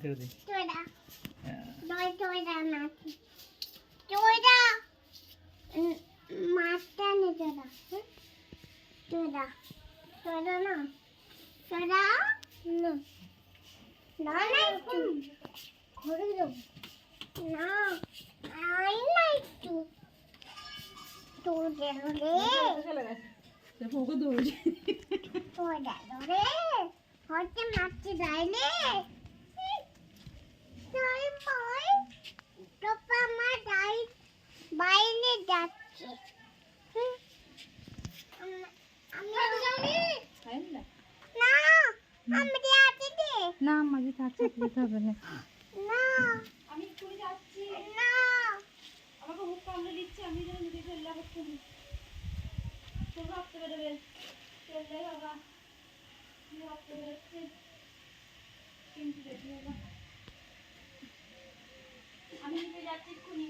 ছেড়ে দে। তোরা হ্যাঁ। নয় তোরা না তোরা মাছটা নে তোরা তোরা তোরা না তোরা না না না ঘরে যাও না আই না একটু তোদের রে ওকে দৌড়ি তোদের রে হতে মাছটি যাইলে তাই পাই তোপা মা যাই বাইরে যাচ্ছে আমি যাইনি না না আমি যাচ্ছি দে না মাঝে থাকতে যেতে হবে না। না আমি স্কুলে যাচ্ছি। না আমাকে মুখ কামড়ে দিচ্ছে, আমি যেন নিজে ফেললে হচ্ছে না। তোর রক্ত বেরোবে, ফেললে বাবা রক্ত বেরোচ্ছে, কিন্তু দেখি বাবা আমি নিজে যাচ্ছি এক্ষুনি।